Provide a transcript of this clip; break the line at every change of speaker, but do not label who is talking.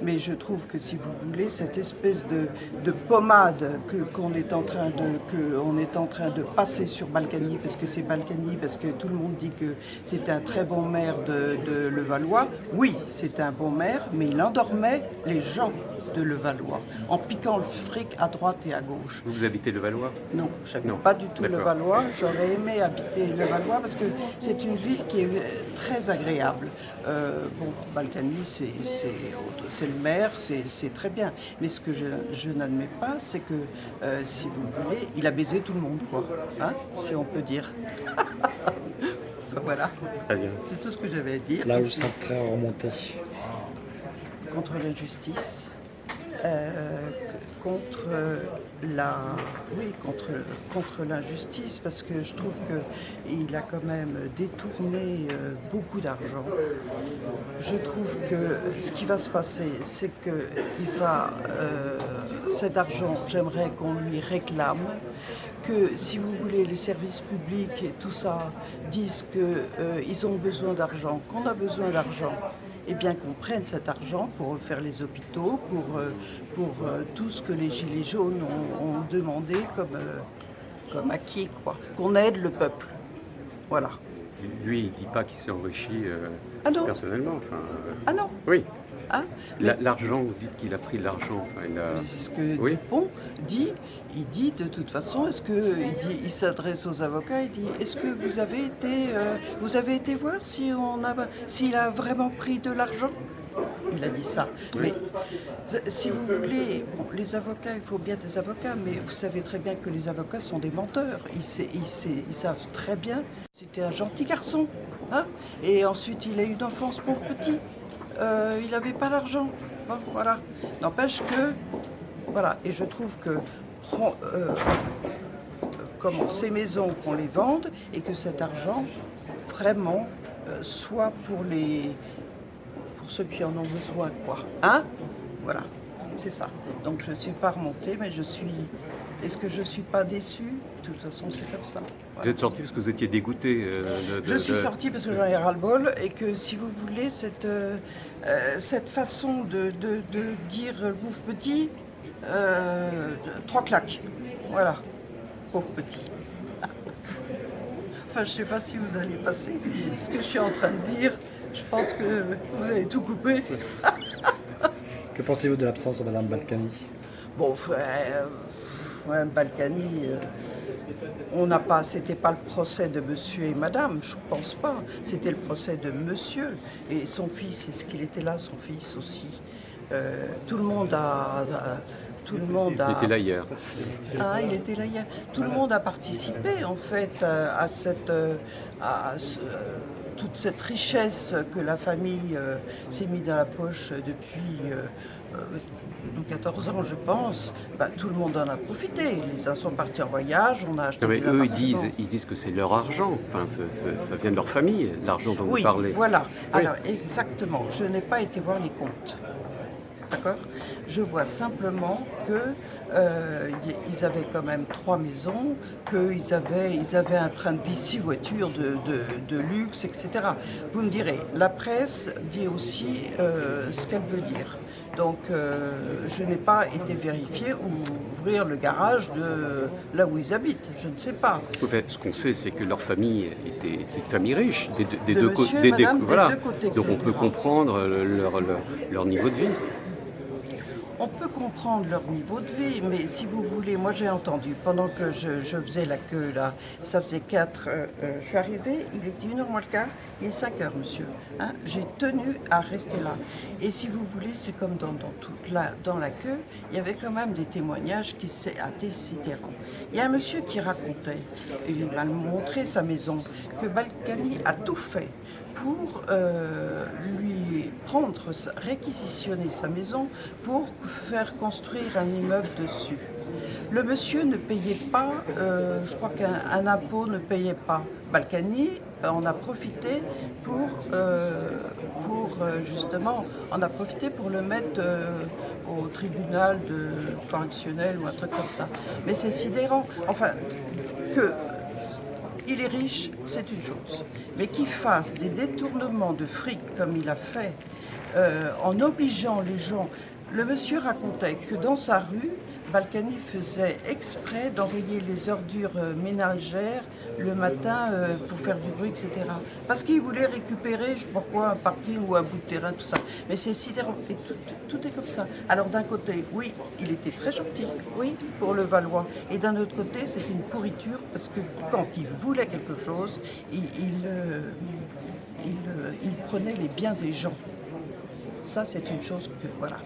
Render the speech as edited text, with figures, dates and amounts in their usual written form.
Mais je trouve que si vous voulez, cette espèce de pommade qu'on est en train de passer sur Balkany, parce que c'est Balkany, parce que tout le monde dit que c'est un très bon maire de Levallois. Oui, c'est un bon maire, mais il endormait les gens de Levallois, en piquant le fric à droite et à gauche.
Vous habitez Levallois?
Non, je n'habite pas du tout Levallois. J'aurais aimé habiter Levallois parce que c'est une ville qui est très agréable. Balkany, c'est le maire, c'est très bien. Mais ce que je n'admets pas, c'est que, si vous voulez, il a baisé tout le monde, quoi. Hein, si on peut dire. Voilà.
Très bien.
C'est tout ce que j'avais à dire.
Là où je sens très remonté.
Contre l'injustice. Contre l'injustice, parce que je trouve qu'il a quand même détourné beaucoup d'argent. Je trouve que ce qui va se passer, c'est que cet argent, j'aimerais qu'on lui réclame, que si vous voulez, les services publics et tout ça disent qu'ils ont besoin d'argent, qu'on a besoin d'argent. Eh bien qu'on prenne cet argent pour refaire les hôpitaux, pour tout ce que les Gilets jaunes ont demandé comme acquis, quoi. Qu'on aide le peuple. Voilà.
Lui, il ne dit pas qu'il s'est enrichi personnellement.
Ah non.
Oui.
Hein,
l'argent, vous dites qu'il a pris de l'argent.
C'est ce que Dupont dit. Il dit de toute façon, il s'adresse aux avocats, il dit est-ce que vous avez été voir s'il a vraiment pris de l'argent? Il a dit ça.
Oui.
Mais si vous voulez, les avocats, il faut bien des avocats, mais vous savez très bien que les avocats sont des menteurs. Ils savent très bien. C'était un gentil garçon. Hein, et ensuite, il a eu une enfance pauvre petit. Il n'avait pas d'argent. Bon, voilà. N'empêche que, voilà, et je trouve que ces maisons qu'on les vende et que cet argent vraiment soit pour ceux qui en ont besoin, quoi. Hein? Voilà, c'est ça. Donc je ne suis pas remontée, mais est-ce que je ne suis pas déçue? De toute façon, c'est comme ça. Voilà.
Vous êtes sortie parce que vous étiez dégoûtée
Je suis sortie parce que j'en ai ras-le-bol et que, si vous voulez, cette façon de dire bouffe petit, 3 claques. Voilà, pauvre petit. Enfin, je ne sais pas si vous allez passer ce que je suis en train de dire. Je pense que vous allez tout couper.
Que pensez-vous de l'absence de Madame Balkany?
Bon, Balkany, c'était pas le procès de monsieur et madame, je pense pas. C'était le procès de monsieur et son fils. Est-ce qu'il était là, son fils aussi? Tout le monde
Il était là hier.
Ah, il était là hier. Tout le monde a participé, en fait, toute cette richesse que la famille s'est mise dans la poche depuis 14 ans, je pense. Tout le monde en a profité. Les uns sont partis en voyage, on a acheté des
eux,
appartements.
ils disent que c'est leur argent. Enfin, ça vient de leur famille, l'argent dont vous parlez.
Oui, voilà.
Oui.
Alors, exactement. Je n'ai pas été voir les comptes. D'accord? Je vois simplement qu'ils avaient quand même 3 maisons, qu'ils avaient un train de vie, 6 voitures de luxe, etc. Vous me direz, la presse dit aussi ce qu'elle veut dire. Donc, je n'ai pas été vérifier ou ouvrir le garage de là où ils habitent. Je ne sais pas.
Ce qu'on sait, c'est que leur famille était une famille riche, des
De
deux
monsieur
côtés.
et madame, des deux côtés,
Donc on
etc.
peut comprendre leur niveau de vie.
On peut comprendre leur niveau de vie, mais si vous voulez, moi j'ai entendu, pendant que je faisais la queue là, ça faisait 4, je suis arrivée, il était 1h moins le quart, il est 5h, monsieur. Hein, j'ai tenu à rester là. Et si vous voulez, c'est comme dans la queue, il y avait quand même des témoignages qui étaient assez sidérants. Il y a un monsieur qui racontait, et il m'a montré sa maison, que Balkany a tout fait pour lui réquisitionner sa maison pour faire construire un immeuble dessus. Le monsieur ne payait pas, je crois qu'un impôt ne payait pas. Balkany en a profité pour le mettre au tribunal correctionnel ou un truc comme ça. Mais c'est sidérant. Enfin, il est riche, c'est une chose. Mais qu'il fasse des détournements de fric comme il a fait, en obligeant les gens. Le monsieur racontait que dans sa rue, Balkany faisait exprès d'envoyer les ordures ménagères le matin pour faire du bruit, etc. Parce qu'il voulait récupérer, je sais pas quoi, un parking ou un bout de terrain, tout ça. Mais c'est sidérant, et tout est comme ça. Alors d'un côté, oui, il était très gentil, oui, pour le Valois. Et d'un autre côté, c'est une pourriture, parce que quand il voulait quelque chose, il prenait les biens des gens. Ça, c'est une chose que, voilà.